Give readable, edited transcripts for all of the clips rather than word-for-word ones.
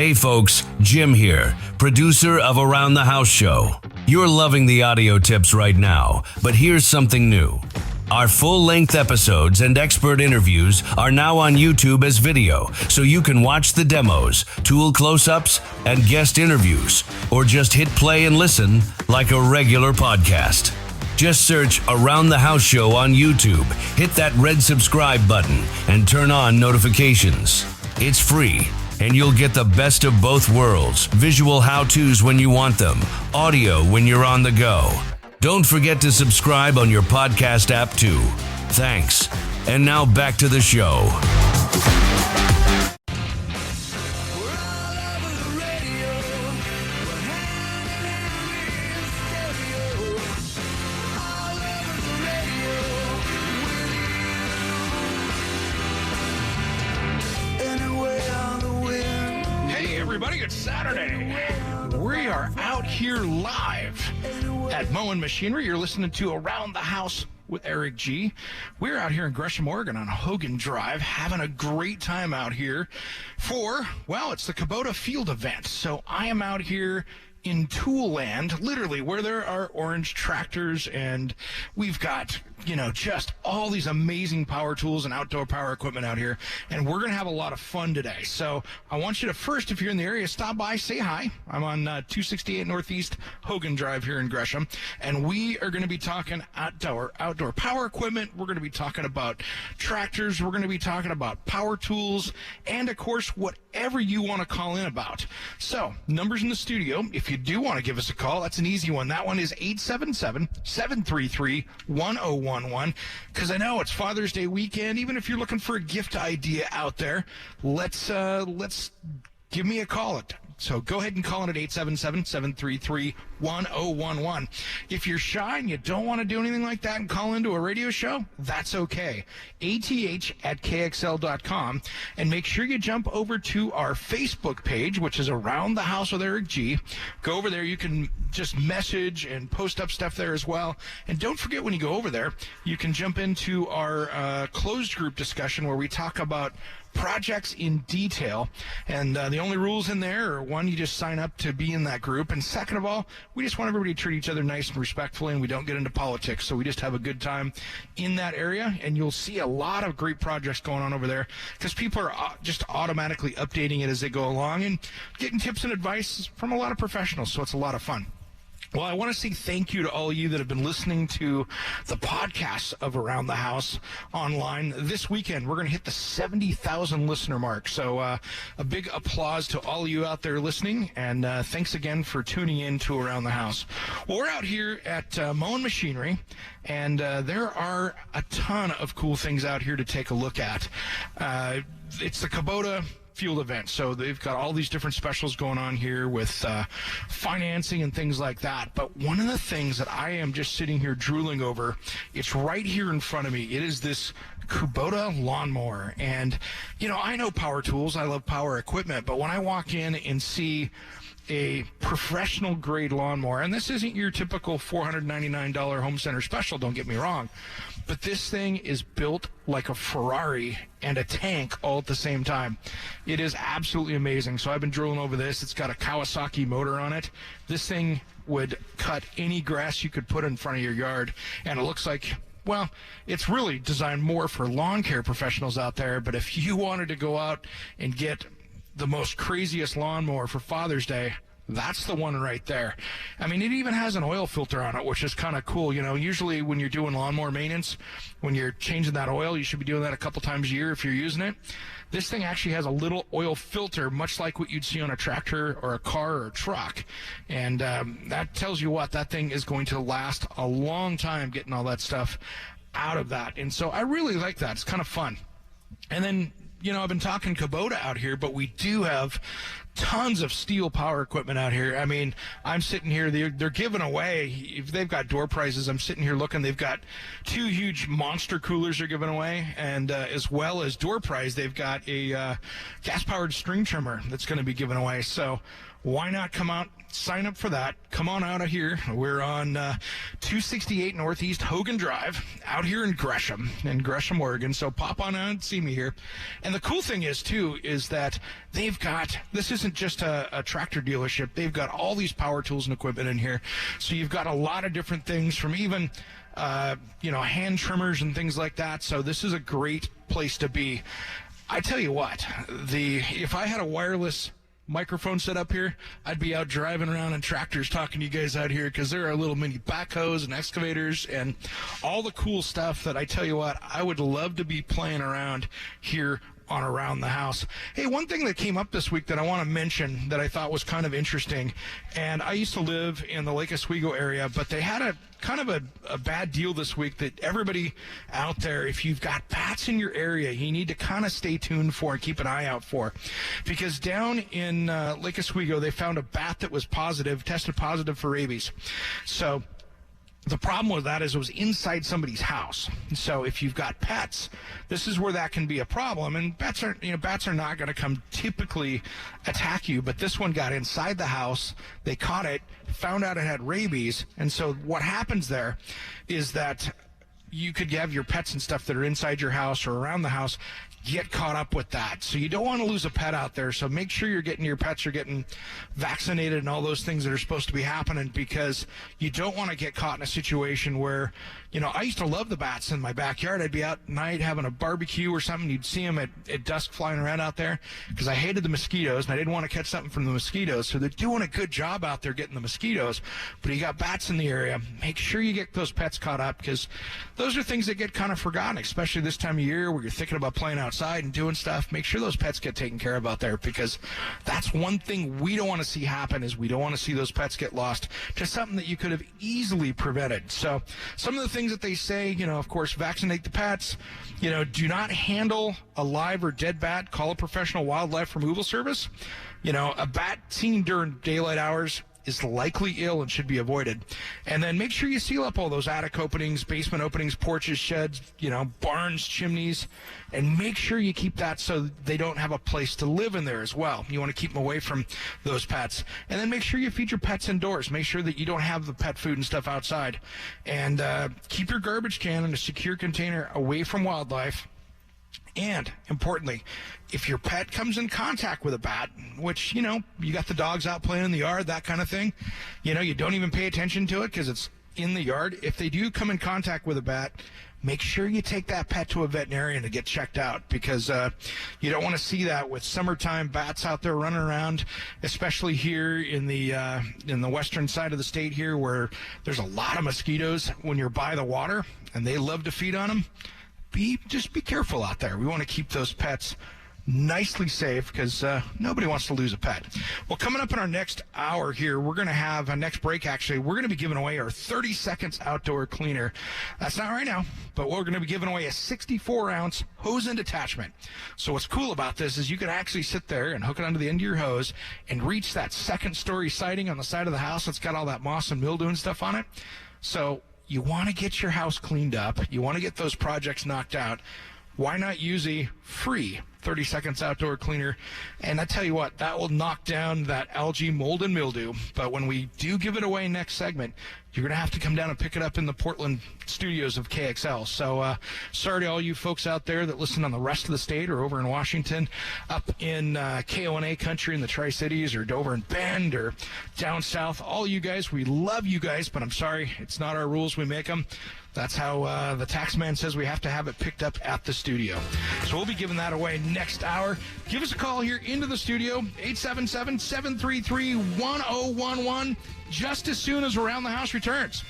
Hey folks, Jim here, producer of Around the House Show. You're loving the audio tips right now, but here's something new. Our full-length episodes and expert interviews are now on YouTube as video, so you can watch the demos, tool close-ups, and guest interviews, or just hit play and listen like a regular podcast. Just search Around the House Show on YouTube, hit that red subscribe button, and turn on notifications. It's free, and you'll get the best of both worlds, visual how-tos when you want them, audio when you're on the go. Don't forget to subscribe on your podcast app too. Thanks. And now back to the show. Everybody, it's Saturday. We are out here live at Moen Machinery. You're listening to Around the House with Eric G. We're out here in Gresham, Oregon on Hogan Drive, having a great time out here for, well, it's the Kubota Field event. So I am out here in Tool Land, literally where there are orange tractors, and we've got, just all these amazing power tools and outdoor power equipment out here, and we're going to have a lot of fun today. So I want you to first, if you're in the area, stop by, say hi. I'm on 268 Northeast Hogan Drive here in Gresham, and we are going to be talking outdoor power equipment. We're going to be talking about tractors. We're going to be talking about power tools, and of course, whatever you want to call in about. So numbers in the studio, if you do want to give us a call, that's an easy one. That one is 877-733-1011, because I know it's Father's Day weekend. Even if you're looking for a gift idea out there, let's give me a call. So go ahead and call in at 877-733-1011. If you're shy and you don't want to do anything like that and call into a radio show, that's okay. ATH@KXL.com, and make sure you jump over to our Facebook page, which is Around the House with Eric G. Go over there. You can just message and post up stuff there as well. And don't forget, when you go over there, you can jump into our closed group discussion where we talk about projects in detail, and the only rules in there are, one, you just sign up to be in that group, and second of all, we just want everybody to treat each other nice and respectfully, and we don't get into politics, so we just have a good time in that area. And you'll see a lot of great projects going on over there because people are just automatically updating it as they go along and getting tips and advice from a lot of professionals, so it's a lot of fun. Well, I want to say thank you to all of you that have been listening to the podcasts of Around the House online. This weekend, we're going to hit the 70,000 listener mark. So a big applause to all of you out there listening, and thanks again for tuning in to Around the House. Well, we're out here at Moen Machinery, and there are a ton of cool things out here to take a look at. It's the Kubota Field event, so they've got all these different specials going on here with financing and things like that. But one of the things that I am just sitting here drooling over, it's right here in front of me. It is this Kubota lawnmower, and I know power tools, I love power equipment, but when I walk in and see a professional grade lawnmower, and this isn't your typical $499 home center special, don't get me wrong, but this thing is built like a Ferrari and a tank all at the same time. It is absolutely amazing. So I've been drilling over this. It's got a Kawasaki motor on it. This thing would cut any grass you could put in front of your yard, and it looks like, well, it's really designed more for lawn care professionals out there, but if you wanted to go out and get the most craziest lawnmower for Father's Day, that's the one right there. I mean, it even has an oil filter on it, which is kind of cool. Usually when you're doing lawnmower maintenance, when you're changing that oil, you should be doing that a couple times a year if you're using it. This thing actually has a little oil filter, much like what you'd see on a tractor or a car or a truck. And that tells you what, that thing is going to last a long time getting all that stuff out of that. And so I really like that. It's kind of fun. And then, I've been talking Kubota out here, but we do have tons of steel power equipment out here. I mean, I'm sitting here, they're giving away, if they've got door prizes, I'm sitting here looking, they've got 2 huge monster coolers they're giving away, and as well as door prize, they've got a gas-powered string trimmer that's going to be given away. So why not come out sign up for that. Come on out of here. We're on 268 Northeast Hogan Drive out here in Gresham, Oregon. So pop on out and see me here. And the cool thing is, too, is that they've got, this isn't just a tractor dealership. They've got all these power tools and equipment in here. So you've got a lot of different things from even, hand trimmers and things like that. So this is a great place to be. I tell you what, if I had a wireless microphone set up here, I'd be out driving around in tractors talking to you guys out here, because there are little mini backhoes and excavators and all the cool stuff that I tell you what, I would love to be playing around here on Around the House. Hey, one thing that came up this week that I want to mention that I thought was kind of interesting, and I used to live in the Lake Oswego area, but they had a kind of a bad deal this week that everybody out there, if you've got bats in your area, you need to kind of stay tuned for and keep an eye out for. Because down in Lake Oswego, they found a bat that was tested positive for rabies. So the problem with that is it was inside somebody's house. So if you've got pets, this is where that can be a problem. And bats are not going to come typically attack you, but this one got inside the house. They caught it, found out it had rabies. And so what happens there is that you could have your pets and stuff that are inside your house or around the house get caught up with that. So you don't want to lose a pet out there. So make sure your pets are getting vaccinated and all those things that are supposed to be happening, because you don't want to get caught in a situation where, I used to love the bats in my backyard. I'd be out at night having a barbecue or something. You'd see them at dusk flying around out there, because I hated the mosquitoes and I didn't want to catch something from the mosquitoes. So they're doing a good job out there getting the mosquitoes, but you got bats in the area. Make sure you get those pets caught up, because those are things that get kind of forgotten, especially this time of year where you're thinking about playing outside and doing stuff. Make sure those pets get taken care of out there, because that's one thing we don't want to see happen, is we don't want to see those pets get lost to something that you could have easily prevented. So some of the things that they say, of course, vaccinate the pets, do not handle a live or dead bat, call a professional wildlife removal service. A bat seen during daylight hours is likely ill and should be avoided. And then make sure you seal up all those attic openings, basement openings, porches, sheds, barns, chimneys, and make sure you keep that so they don't have a place to live in there as well. You want to keep them away from those pets. And then make sure you feed your pets indoors. Make sure that you don't have the pet food and stuff outside. And keep your garbage can in a secure container away from wildlife. And importantly, if your pet comes in contact with a bat, which, you got the dogs out playing in the yard, that kind of thing, you don't even pay attention to it because it's in the yard. If they do come in contact with a bat, make sure you take that pet to a veterinarian to get checked out, because you don't want to see that with summertime bats out there running around, especially here in the western side of the state here, where there's a lot of mosquitoes when you're by the water, and they love to feed on them. Just be careful out there. We want to keep those pets nicely safe, because nobody wants to lose a pet. Well, coming up in our next hour here, we're going to have a next break, actually. We're going to be giving away our 30 seconds outdoor cleaner. That's not right now, but we're going to be giving away a 64-ounce hose end attachment. So what's cool about this is you can actually sit there and hook it onto the end of your hose and reach that second-story siding on the side of the house that's got all that moss and mildew and stuff on it. So you want to get your house cleaned up. You want to get those projects knocked out. Why not use a free 30 seconds outdoor cleaner? And I tell you what, that will knock down that algae, mold, and mildew. But when we do give it away next segment, you're going to have to come down and pick it up in the Portland studios of KXL. So sorry to all you folks out there that listen on the rest of the state or over in Washington, up in KONA country in the Tri-Cities, or Dover and Bend, or down south. All you guys, we love you guys, but I'm sorry, it's not our rules. We make them. That's how the tax man says we have to have it picked up at the studio. So we'll be giving that away next hour. Give us a call here into the studio, 877-733-1011, just as soon as Around the House returns.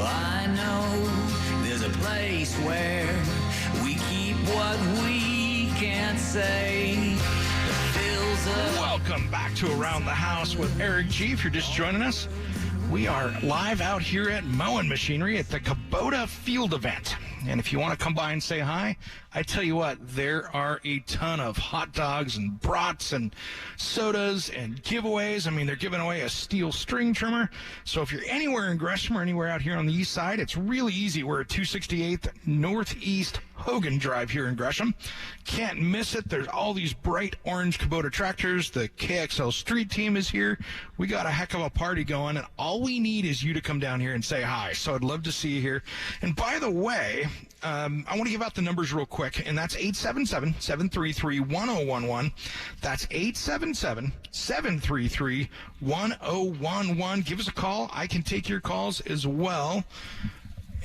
I know there's a place where we keep what we can't say. Welcome back to Around the House with Eric G. If you're just joining us, we are live out here at Moen Machinery at the Kubota Field event. And if you want to come by and say hi, I tell you what, there are a ton of hot dogs and brats and sodas and giveaways. I mean, they're giving away a steel string trimmer. So if you're anywhere in Gresham or anywhere out here on the east side, it's really easy. We're at 268th Northeast Hogan Drive here in Gresham. Can't miss it. There's all these bright orange Kubota tractors. The KXL Street Team is here. We got a heck of a party going, and all we need is you to come down here and say hi. So I'd love to see you here. And by the way, I want to give out the numbers real quick, and that's 877-733-1011. That's 877-733-1011. Give us a call. I can take your calls as well.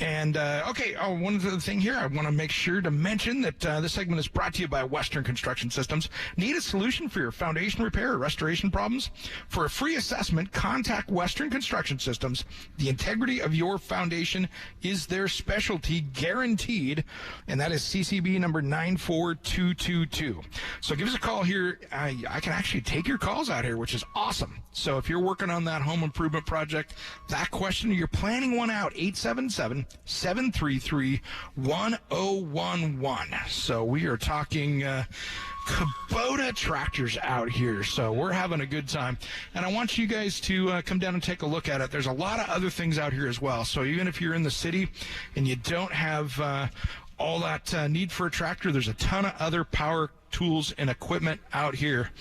And, one other thing here, I want to make sure to mention that this segment is brought to you by Western Construction Systems. Need a solution for your foundation repair or restoration problems? For a free assessment, contact Western Construction Systems. The integrity of your foundation is their specialty, guaranteed, and that is CCB number 94222. So give us a call here. I can actually take your calls out here, which is awesome. So if you're working on that home improvement project, that question, or you're planning one out, 877-733-1011. So we are talking Kubota tractors out here. So we're having a good time. And I want you guys to come down and take a look at it. There's a lot of other things out here as well. So even if you're in the city and you don't have all that need for a tractor, there's a ton of other power tools and equipment out here.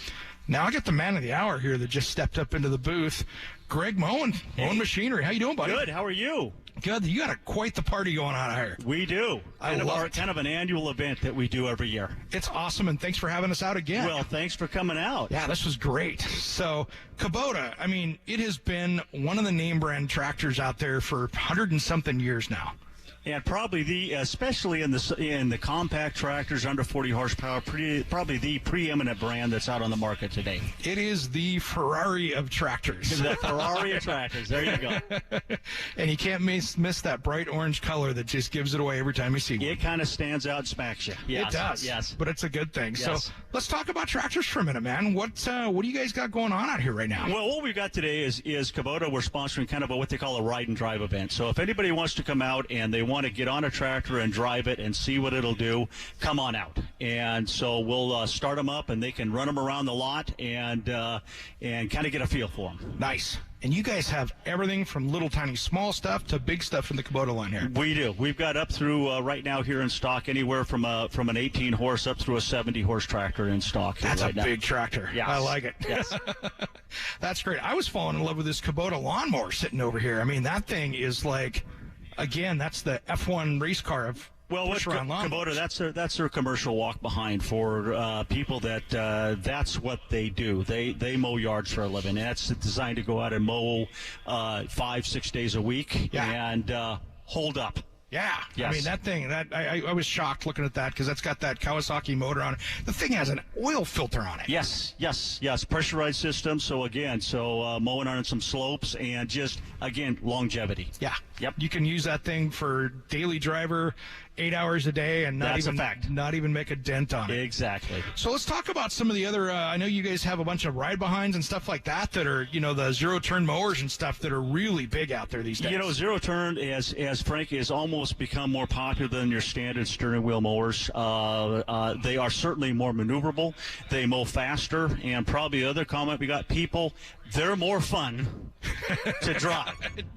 Now I got the man of the hour here that just stepped up into the booth, Greg Moen, Moen Machinery. How you doing, buddy? Good. How are you? Good. You got quite the party going on out here. We do. Kind of an annual event that we do every year. It's awesome, and thanks for having us out again. Well, thanks for coming out. Yeah, this was great. So Kubota, I mean, it has been one of the name brand tractors out there for 100 and something years now. And probably especially in the compact tractors under 40 horsepower, probably the preeminent brand that's out on the market today. It is the Ferrari of tractors. The Ferrari of tractors. There you go. And you can't miss that bright orange color that just gives it away every time you see one. It kind of stands out and smacks you. Yes. It does. Yes. But it's a good thing. Yes. So let's talk about tractors for a minute, man. What do you guys got going on out here right now? Well, what we've got today is Kubota. We're sponsoring kind of what they call a ride and drive event. So if anybody wants to come out and they want to get on a tractor and drive it and see what it'll do, come on out. And so we'll start them up, and they can run them around the lot and kind of get a feel for them. Nice. And you guys have everything from little tiny small stuff to big stuff in the Kubota line here. We do. We've got up through right now here in stock anywhere from an 18 horse up through a 70 horse tractor in stock. That's right a now. big tractor. Yes. I like it. Yes. That's great. I was falling in love with this Kubota lawnmower sitting over here. I mean, that thing is like, again, that's the F1 race car of with Kubota, that's their commercial walk behind for people that that's what they do. They mow yards for a living. That's designed to go out and mow 5-6 days a week and hold up. Yeah. Yes. I mean, that thing, I was shocked looking at that because that's got that Kawasaki motor on it. The thing has an oil filter on it. Yes. Pressurized system. So, again, mowing on some slopes and just, again, longevity. Yeah. Yep. You can use that thing for daily driver 8 hours a day and not even make a dent on it. Exactly. So let's talk about some of the other, I know you guys have a bunch of ride behinds and stuff like that are, the zero turn mowers and stuff that are really big out there these days. Zero turn, as Frank, is almost become more popular than your standard steering wheel mowers. They are certainly more maneuverable. They mow faster, and probably the other comment, we got people, they're more fun to drive.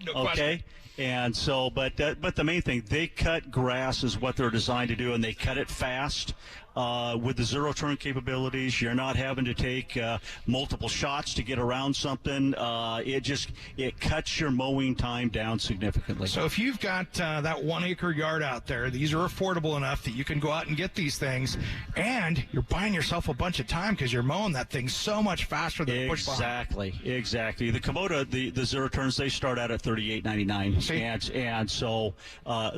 No okay? question. And so, but the main thing, they cut grass is what they're designed to do, and they cut it fast. With the zero turn capabilities, you're not having to take multiple shots to get around something. It cuts your mowing time down significantly. So if you've got that 1 acre yard out there, these are affordable enough that you can go out and get these things, and you're buying yourself a bunch of time because you're mowing that thing so much faster than push behind. Exactly. The Kubota, the zero turns, they start out at $38.99, and so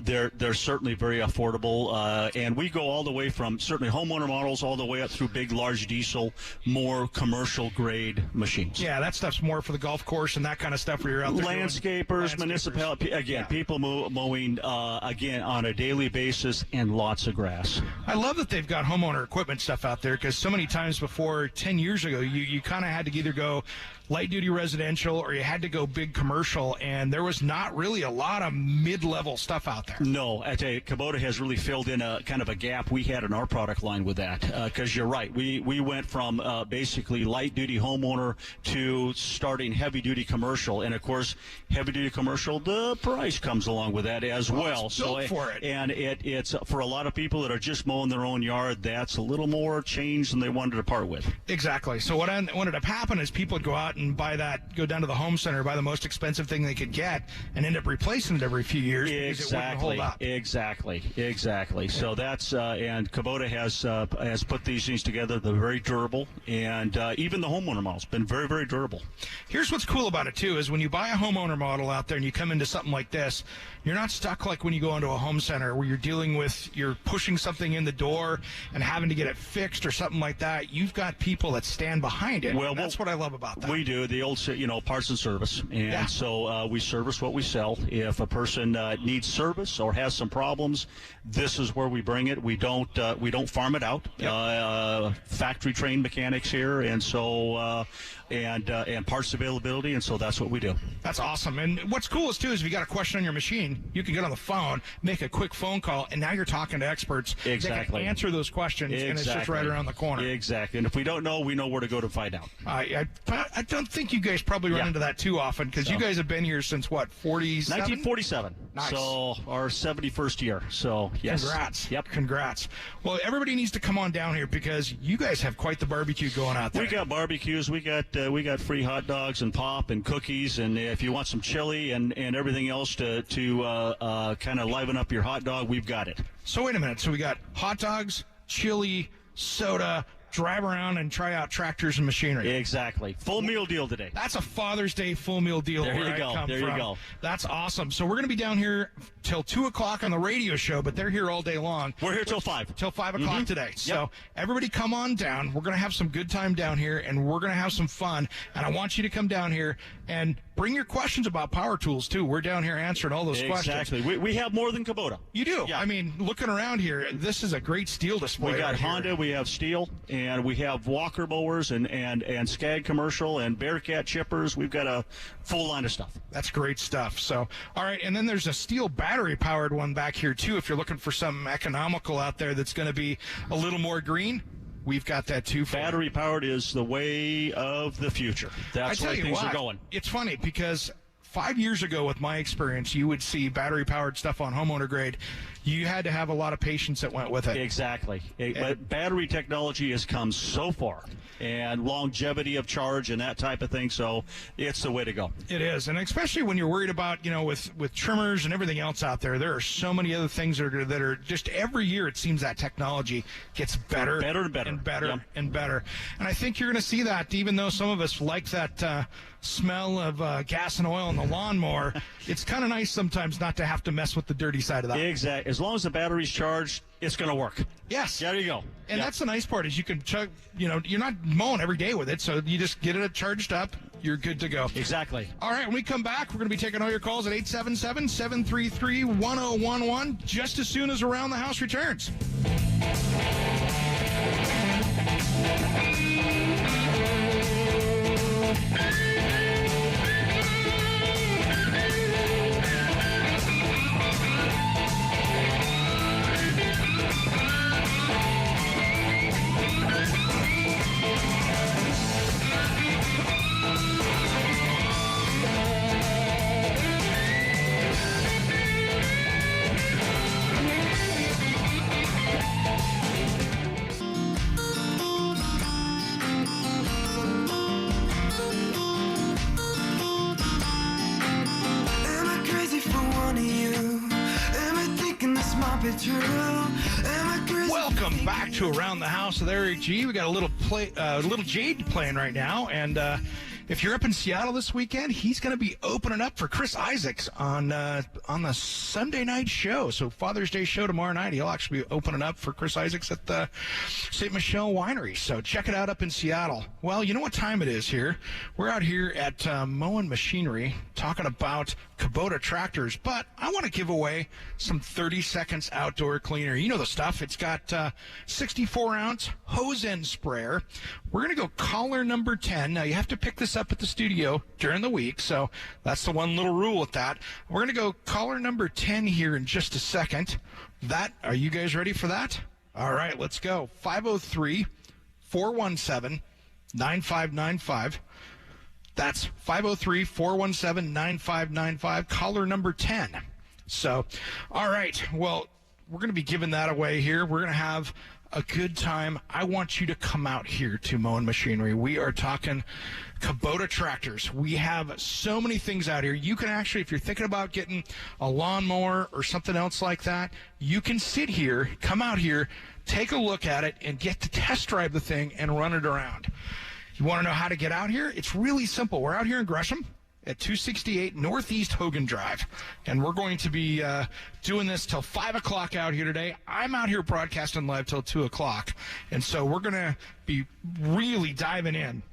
they're certainly very affordable. And we go all the way from certain certainly homeowner models all the way up through big, large diesel, more commercial-grade machines. Yeah, that stuff's more for the golf course and that kind of stuff where you're out there Landscapers, municipality, again, people mowing, again, on a daily basis, and lots of grass. I love that they've got homeowner equipment stuff out there, because so many times before, 10 years ago, you kind of had to either go light-duty residential or you had to go big commercial, and there was not really a lot of mid-level stuff out there. No, I tell you, Kubota has really filled in a kind of a gap we had in our product line with that, because you're right. We went from basically light-duty homeowner to starting heavy-duty commercial, and of course, heavy-duty commercial, the price comes along with that as well. It's built for it. And it's for a lot of people that are just mowing their own yard, that's a little more change than they wanted to part with. Exactly. So what ended up happening is people would go out and go down to the home center, buy the most expensive thing they could get, and end up replacing it every few years because it wouldn't hold up. Exactly. So that's and Kubota has put these things together. They're very durable, and even the homeowner model's been very, very durable. Here's what's cool about it too: is when you buy a homeowner model out there and you come into something like this, you're not stuck like when you go into a home center where you're pushing something in the door and having to get it fixed or something like that. You've got people that stand behind it. Well, that's what I love about that. We do the old, parts and service, and so we service what we sell. If a person needs service or has some problems, this is where we bring it. We don't farm it out. Yep. Factory trained mechanics here, and so and parts availability, and so that's what we do. That's awesome. And what's cool is if you got a question on your machine, you can get on the phone, make a quick phone call, and now you're talking to experts. Exactly. They can answer those questions, and it's just right around the corner. Exactly. And if we don't know, we know where to go to find out. I don't think you guys probably run into that too often, because you guys have been here since, what, 47? 1947. Nice. So our 71st year. So, yes. Congrats. Yep. Congrats. Well, everybody needs to come on down here because you guys have quite the barbecue going out there. We got barbecues. We got free hot dogs and pop and cookies, and if you want some chili and everything else to kind of liven up your hot dog, we've got it. So wait a minute. So we got hot dogs, chili, soda, drive around and try out tractors and machinery. Exactly. Full meal deal today. That's a Father's Day full meal deal. There you go. There you go. That's awesome. So we're going to be down here till 2 o'clock on the radio show, but they're here all day long. We're here till 5. Till 5 o'clock today. So everybody come on down. We're going to have some good time down here, and we're going to have some fun. And I want you to come down here and bring your questions about power tools, too. We're down here answering all those questions. Exactly. We have more than Kubota. You do. Yeah. I mean, looking around here, this is a great steel display. We got right Honda, here. we have steel, and we have Walker mowers and Skag commercial and Bearcat chippers. We've got a full line of stuff. That's great stuff. So, all right, and then there's a steel battery-powered one back here, too, if you're looking for something economical out there that's going to be a little more green. We've got that, too. Battery-powered is the way of the future. That's where things are going. It's funny because 5 years ago, with my experience, you would see battery-powered stuff on homeowner grade. You had to have a lot of patience that went with it. Exactly. But battery technology has come so far, and longevity of charge and that type of thing, so it's the way to go. It is, and especially when you're worried about, with trimmers and everything else out there, there are so many other things that are just every year it seems that technology gets better and better. And better. And I think you're going to see that, even though some of us like that smell of gas and oil in the lawnmower, it's kind of nice sometimes not to have to mess with the dirty side of that. Exactly. As long as the battery's charged, it's going to work. Yes. There you go. And that's the nice part is you can chug, you're not mowing every day with it, so you just get it charged up, you're good to go. Exactly. All right, when we come back, we're going to be taking all your calls at 877-733-1011 just as soon as Around the House returns. Welcome back to Around the House with Eric G. We got a little Jade playing right now, and if you're up in Seattle this weekend, he's going to be opening up for Chris Isaacs on the Sunday night show. So Father's Day show tomorrow night, he'll actually be opening up for Chris Isaacs at the St. Michelle Winery. So check it out up in Seattle. Well, you know what time it is here. We're out here at Moen Machinery talking about Kubota tractors, but I want to give away some 30 seconds outdoor cleaner. You know the stuff. It's got 64-ounce hose end sprayer. We're going to go caller number 10. Now, you have to pick this up at the studio during the week, so that's the one little rule with that. We're going to go caller number 10 here in just a second. Are you guys ready for that? All right, let's go. 503-417-9595. That's 503-417-9595, caller number 10. So, all right, well, we're going to be giving that away here. We're going to have a good time. I want you to come out here to Moen Machinery. We are talking Kubota tractors. We have so many things out here. You can actually, if you're thinking about getting a lawnmower or something else like that, you can sit here, come out here, take a look at it, and get to test drive the thing and run it around. You want to know how to get out here? It's really simple. We're out here in Gresham at 268 Northeast Hogan Drive, and we're going to be doing this till 5 o'clock out here today. I'm out here broadcasting live till 2 o'clock, and so we're going to be really diving in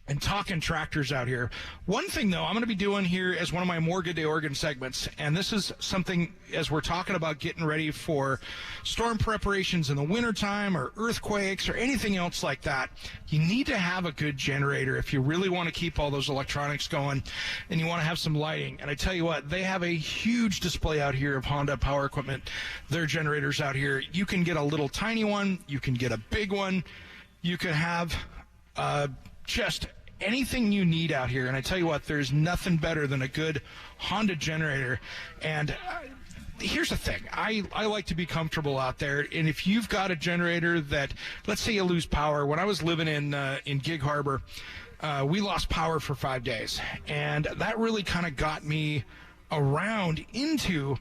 and talking tractors out here. One thing, though, I'm going to be doing here as one of my More Good Day Oregon segments, and this is something as we're talking about getting ready for storm preparations in the wintertime or earthquakes or anything else like that. You need to have a good generator if you really want to keep all those electronics going and you want to have some lighting. And I tell you what, they have a huge display out here of Honda Power Equipment, their generators out here. You can get a little tiny one. You can get a big one. You can have just anything you need out here. And I tell you what, there's nothing better than a good Honda generator. And here's the thing. I like to be comfortable out there. And if you've got a generator that, let's say you lose power. When I was living in Gig Harbor, we lost power for 5 days. And that really kind of got me around into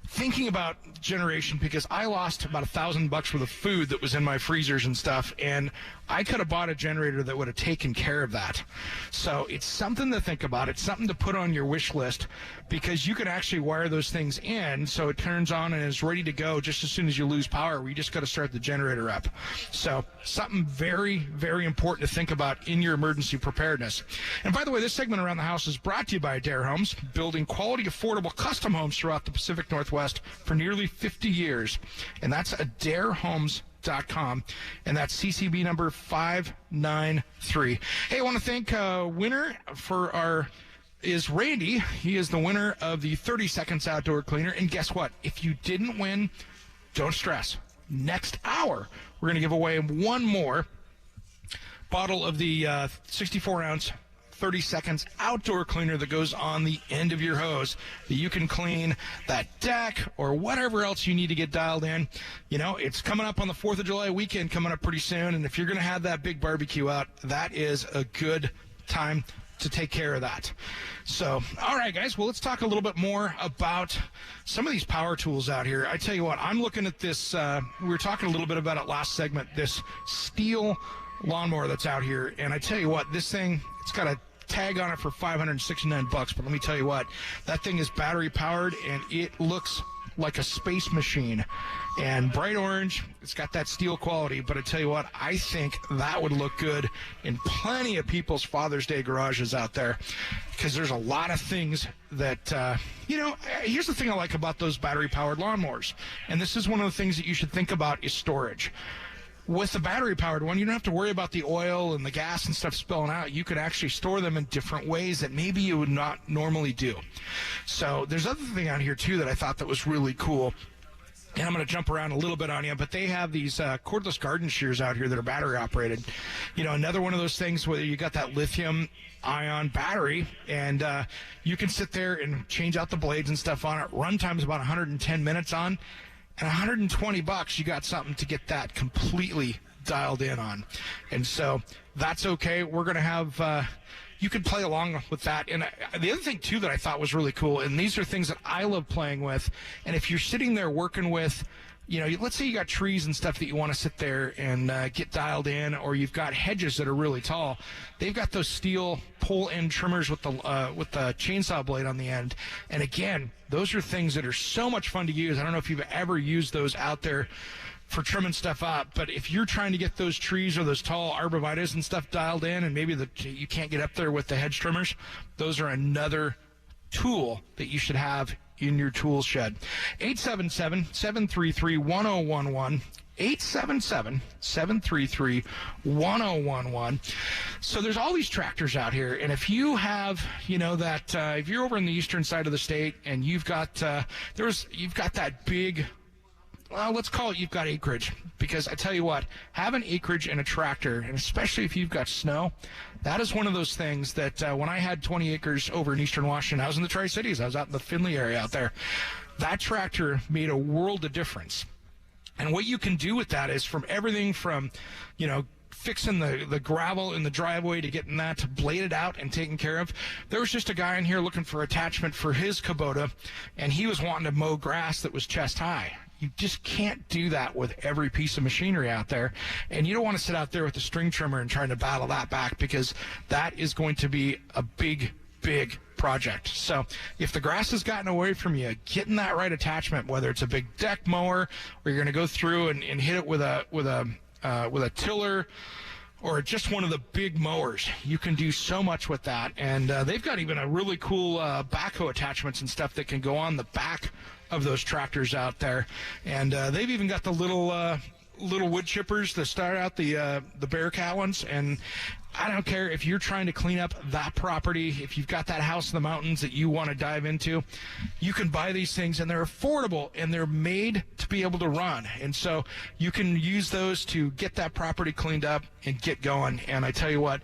thinking about generation, because I lost about $1,000 worth of food that was in my freezers and stuff, and I could have bought a generator that would have taken care of that. So it's something to think about. It's something to put on your wish list, because you can actually wire those things in so it turns on and is ready to go just as soon as you lose power. We just got to start the generator up. So something very, very important to think about in your emergency preparedness. And by the way, this segment Around the House is brought to you by Adair Homes, building quality, affordable custom homes throughout the Pacific Northwest for nearly 50 years. And that's AdairHomes.com, and that's CCB number 593. Hey, I want to thank winner for is Randy. He is the winner of the 30 Seconds Outdoor Cleaner. And guess what? If you didn't win, don't stress. Next hour, we're going to give away one more bottle of the 64-ounce 30 seconds outdoor cleaner that goes on the end of your hose that you can clean that deck or whatever else you need to get dialed in. You know, it's coming up on the 4th of July weekend, coming up pretty soon, and if you're going to have that big barbecue out, that is a good time to take care of that. So, all right, guys, well, let's talk a little bit more about some of these power tools out here. I tell you what, I'm looking at this, we were talking a little bit about it last segment, this steel lawnmower that's out here, and I tell you what, this thing, it's got a tag on it for $569, but let me tell you what, that thing is battery powered, and it looks like a space machine, and bright orange. It's got that steel quality, but I tell you what, I think that would look good in plenty of people's Father's Day garages out there, because there's a lot of things that, here's the thing I like about those battery powered lawnmowers, and this is one of the things that you should think about, is storage. With the battery-powered one, you don't have to worry about the oil and the gas and stuff spilling out. You could actually store them in different ways that maybe you would not normally do. So there's other thing out here, too, that I thought that was really cool. And I'm going to jump around a little bit on you, but they have these cordless garden shears out here that are battery-operated. You know, another one of those things where you got that lithium-ion battery, and you can sit there and change out the blades and stuff on it. Runtime is about 110 minutes on. And $120, you got something to get that completely dialed in on. And so that's okay. We're going to have, you can play along with that. And the other thing, too, that I thought was really cool, and these are things that I love playing with, and if you're sitting there working with let's say you got trees and stuff that you want to sit there and get dialed in, or you've got hedges that are really tall. They've got those steel pole end trimmers with the chainsaw blade on the end. And again, those are things that are so much fun to use. I don't know if you've ever used those out there for trimming stuff up, but if you're trying to get those trees or those tall arborvitaes and stuff dialed in, and maybe you can't get up there with the hedge trimmers, those are another tool that you should have in your tool shed. 877-733-1011. 877-733-1011. So there's all these tractors out here, and if you have, if you're over in the eastern side of the state and you've got that big, well, let's call it, you've got acreage, because I tell you what, having acreage and a tractor, and especially if you've got snow, that is one of those things that when I had 20 acres over in eastern Washington, I was in the Tri-Cities, I was out in the Findlay area out there, that tractor made a world of difference. And what you can do with that is from everything from, fixing the gravel in the driveway to getting that bladed out and taken care of. There was just a guy in here looking for attachment for his Kubota, and he was wanting to mow grass that was chest high. You just can't do that with every piece of machinery out there. And you don't want to sit out there with a string trimmer and trying to battle that back, because that is going to be a big project. So if the grass has gotten away from you, getting that right attachment, whether it's a big deck mower or you're going to go through and hit it with a tiller or just one of the big mowers, you can do so much with that. And they've got even a really cool backhoe attachments and stuff that can go on the back of those tractors out there. And they've even got the little wood chippers that start out the Bearcat ones. And I don't care if you're trying to clean up that property, if you've got that house in the mountains that you want to dive into, you can buy these things, and they're affordable, and they're made to be able to run. And so you can use those to get that property cleaned up and get going. And I tell you what,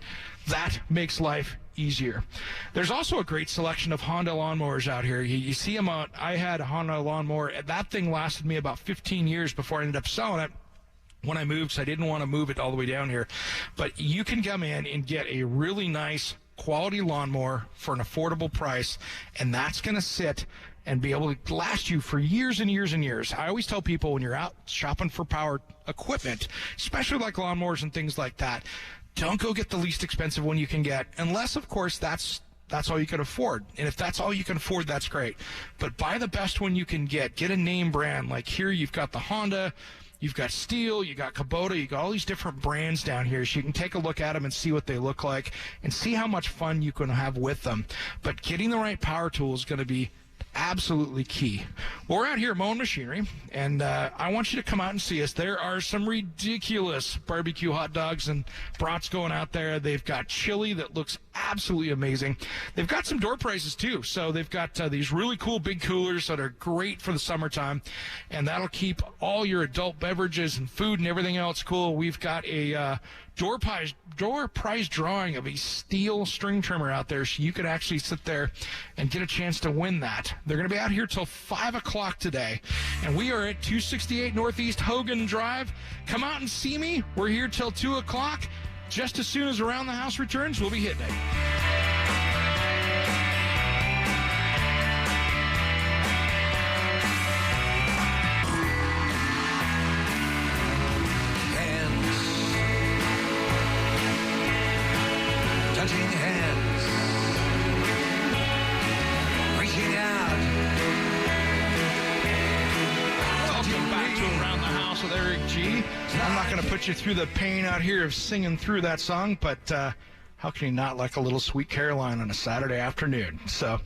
that makes life easier. There's also a great selection of Honda lawnmowers out here. You see them out. I had a Honda lawnmower. That thing lasted me about 15 years before I ended up selling it when I moved, so I didn't want to move it all the way down here. But you can come in and get a really nice quality lawnmower for an affordable price, and that's going to sit and be able to last you for years and years and years. I always tell people, when you're out shopping for power equipment, especially like lawnmowers and things like that, don't go get the least expensive one you can get, unless, of course, that's all you can afford. And if that's all you can afford, that's great. But buy the best one you can get. Get a name brand. Like here, you've got the Honda, you've got Steel, you got Kubota, you got all these different brands down here, so you can take a look at them and see what they look like and see how much fun you can have with them. But getting the right power tool is going to be absolutely key. Well, we're out here at Moen Machinery, and I want you to come out and see us. There are some ridiculous barbecue hot dogs and brats going out there. They've got chili that looks absolutely amazing. They've got some door prizes too. So they've got these really cool big coolers that are great for the summertime, and that'll keep all your adult beverages and food and everything else cool. We've got a door prize drawing of a steel string trimmer out there, so you could actually sit there and get a chance to win that. They're going to be out here till 5 o'clock today, and we are at 268 Northeast Hogan Drive. Come out and see me. We're here till 2 o'clock. Just as soon as Around the House returns, we'll be hitting it. Touching hands, reaching out. Welcome back to Around the House with Eric G. I'm not going to put you through the pain out here of singing through that song, but how can you not like a little Sweet Caroline on a Saturday afternoon? So,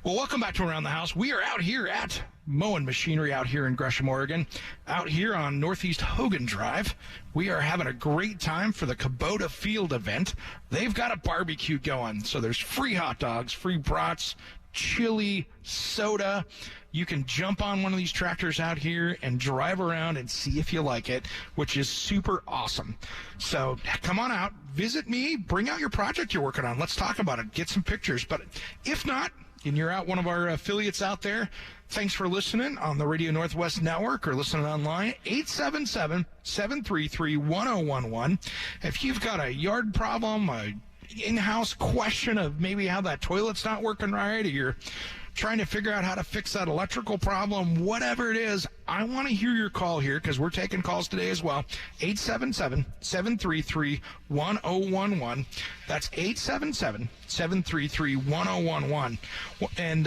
well, welcome back to Around the House. We are out here at Moen Machinery out here in Gresham, Oregon, out here on Northeast Hogan Drive. We are having a great time for the Kubota Field event. They've got a barbecue going, so there's free hot dogs, free brats, chili, soda. You can jump on one of these tractors out here and drive around and see if you like it, which is super awesome. So come on out, visit me, bring out your project you're working on. Let's talk about it, get some pictures. But if not, and you're out one of our affiliates out there, thanks for listening on the Radio Northwest Network or listening online, 877-733-1011. If you've got a yard problem, a in-house question of maybe how that toilet's not working right, or you're trying to figure out how to fix that electrical problem, whatever it is, I want to hear your call here because we're taking calls today as well. 877-733-1011. That's 877-733-1011. And,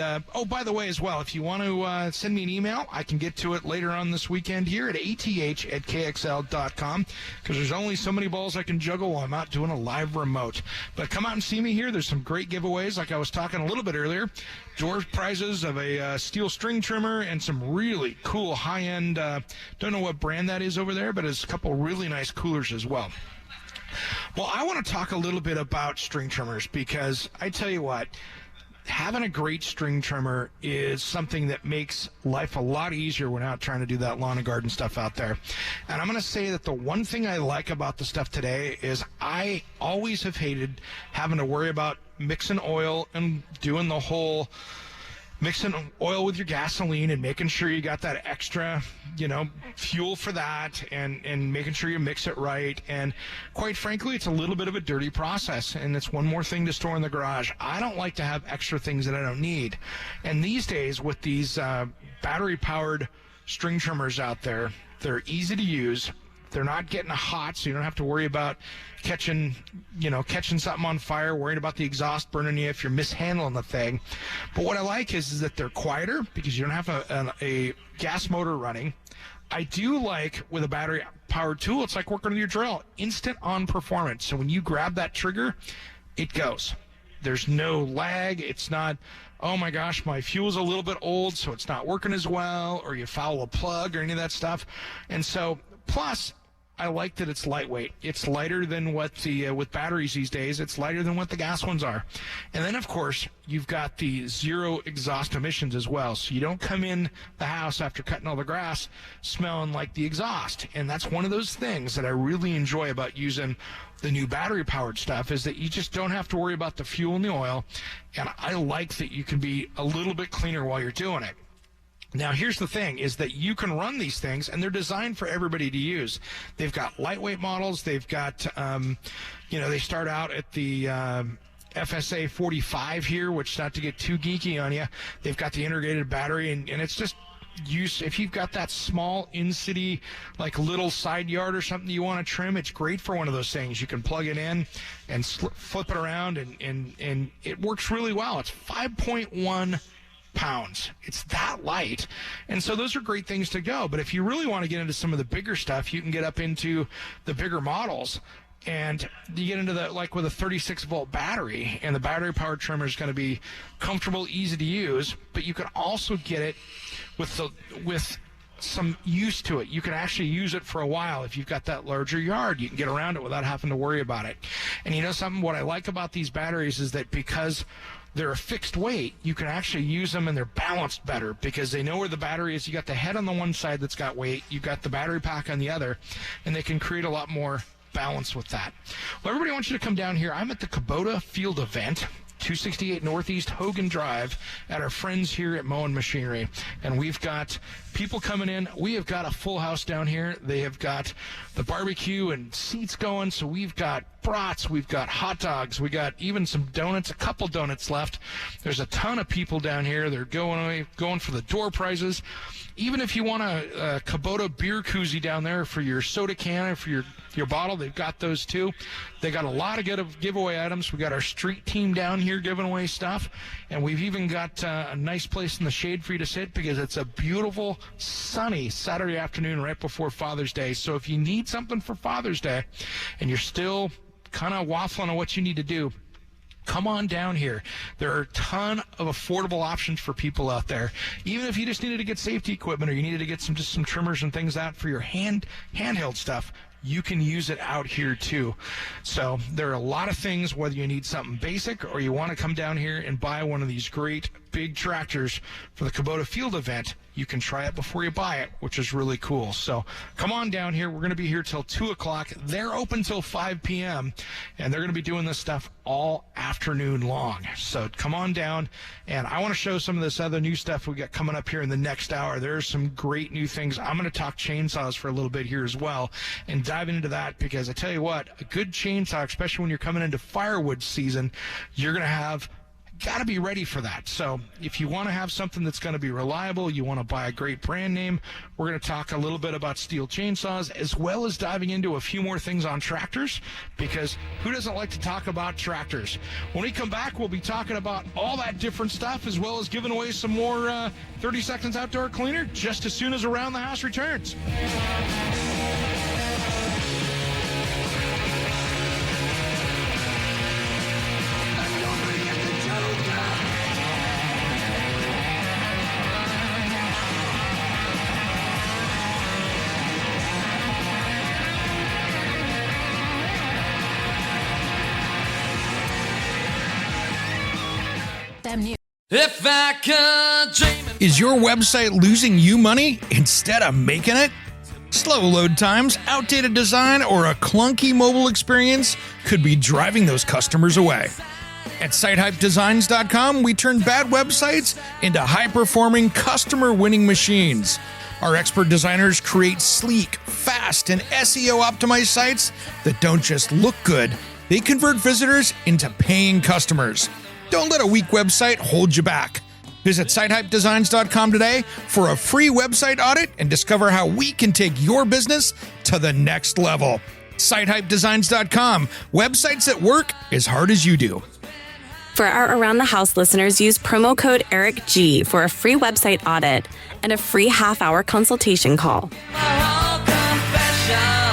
by the way, as well, if you want to send me an email, I can get to it later on this weekend here at ath@kxl.com because there's only so many balls I can juggle while I'm out doing a live remote. But come out and see me here. There's some great giveaways, like I was talking a little bit earlier. Door prizes of a steel string trimmer and some really cool high-end, don't know what brand that is over there, but it's a couple really nice coolers as well. Well, I want to talk a little bit about string trimmers because I tell you what, having a great string trimmer is something that makes life a lot easier when out trying to do that lawn and garden stuff out there. And I'm going to say that the one thing I like about the stuff today is I always have hated having to worry about mixing oil and doing the whole mixing oil with your gasoline and making sure you got that extra, fuel for that and making sure you mix it right. And quite frankly, it's a little bit of a dirty process, and it's one more thing to store in the garage. I don't like to have extra things that I don't need. And these days with these battery-powered string trimmers out there, they're easy to use. They're not getting hot, so you don't have to worry about catching something on fire, worrying about the exhaust burning you if you're mishandling the thing. But what I like is that they're quieter because you don't have a gas motor running. I do like with a battery-powered tool, it's like working with your drill, instant on performance. So when you grab that trigger, it goes. There's no lag. It's not, oh my gosh, my fuel's a little bit old, so it's not working as well, or you foul a plug or any of that stuff. And so, plus, I like that it's lightweight. It's lighter than what with batteries these days, it's lighter than what the gas ones are. And then, of course, you've got the zero exhaust emissions as well. So you don't come in the house after cutting all the grass smelling like the exhaust. And that's one of those things that I really enjoy about using the new battery-powered stuff is that you just don't have to worry about the fuel and the oil. And I like that you can be a little bit cleaner while you're doing it. Now, here's the thing, is that you can run these things, and they're designed for everybody to use. They've got lightweight models. They've got, they start out at the FSA 45 here, which, not to get too geeky on you, they've got the integrated battery, and it's just use. If you've got that small in-city, like little side yard or something you want to trim, it's great for one of those things. You can plug it in and flip it around, and it works really well. It's 5.1 pounds. It's that light. And so those are great things to go. But if you really want to get into some of the bigger stuff, you can get up into the bigger models. And you get into the, like with a 36-volt battery, and the battery-powered trimmer is going to be comfortable, easy to use. But you can also get it with some use to it. You can actually use it for a while. If you've got that larger yard, you can get around it without having to worry about it. And you know something? What I like about these batteries is that because they're a fixed weight, you can actually use them, and they're balanced better because they know where the battery is. You got the head on the one side that's got weight, you got the battery pack on the other, and they can create a lot more balance with that. Well, everybody, I want you to come down here. I'm at the Kubota Field Event, 268 Northeast Hogan Drive, at our friends here at Moen Machinery. And we've got people coming in. We have got a full house down here. They have got the barbecue and seats going. So we've got brats, we've got hot dogs, we got even some donuts, a couple donuts left. There's a ton of people down here. They're going for the door prizes. Even if you want a Kubota beer koozie down there for your soda can or for your bottle, they've got those too. They got a lot of good giveaway items. We got our street team down here giving away stuff, and we've even got a nice place in the shade for you to sit because it's a beautiful, sunny Saturday afternoon right before Father's Day. So if you need something for Father's Day and you're still kind of waffling on what you need to do, come on down here. There are a ton of affordable options for people out there. Even if you just needed to get safety equipment or you needed to get some trimmers and things out for your handheld stuff, you can use it out here too. So there are a lot of things, whether you need something basic or you want to come down here and buy one of these great big tractors for the Kubota Field Event, you can try it before you buy it, which is really cool. So come on down here. We're going to be here till 2 o'clock. They're open till 5 p.m., and they're going to be doing this stuff all afternoon long. So come on down, and I want to show some of this other new stuff we got coming up here in the next hour. There's some great new things. I'm going to talk chainsaws for a little bit here as well and dive into that because I tell you what, a good chainsaw, especially when you're coming into firewood season, you're going to have got to be ready for that. So if you want to have something that's going to be reliable, you want to buy a great brand name, we're going to talk a little bit about steel chainsaws, as well as diving into a few more things on tractors, because who doesn't like to talk about tractors? When we come back, we'll be talking about all that different stuff, as well as giving away some more 30 Seconds Outdoor Cleaner just as soon as Around the House returns. If I could dream. Is your website losing you money instead of making it? Slow load times, outdated design, or a clunky mobile experience could be driving those customers away. At SiteHypeDesigns.com, we turn bad websites into high-performing, customer-winning machines. Our expert designers create sleek, fast, and SEO-optimized sites that don't just look good, they convert visitors into paying customers. Don't let a weak website hold you back. Visit SiteHypeDesigns.com today for a free website audit and discover how we can take your business to the next level. SiteHypeDesigns.com. Websites that work as hard as you do. For our Around the House listeners, use promo code ERICG for a free website audit and a free half-hour consultation call. Confession.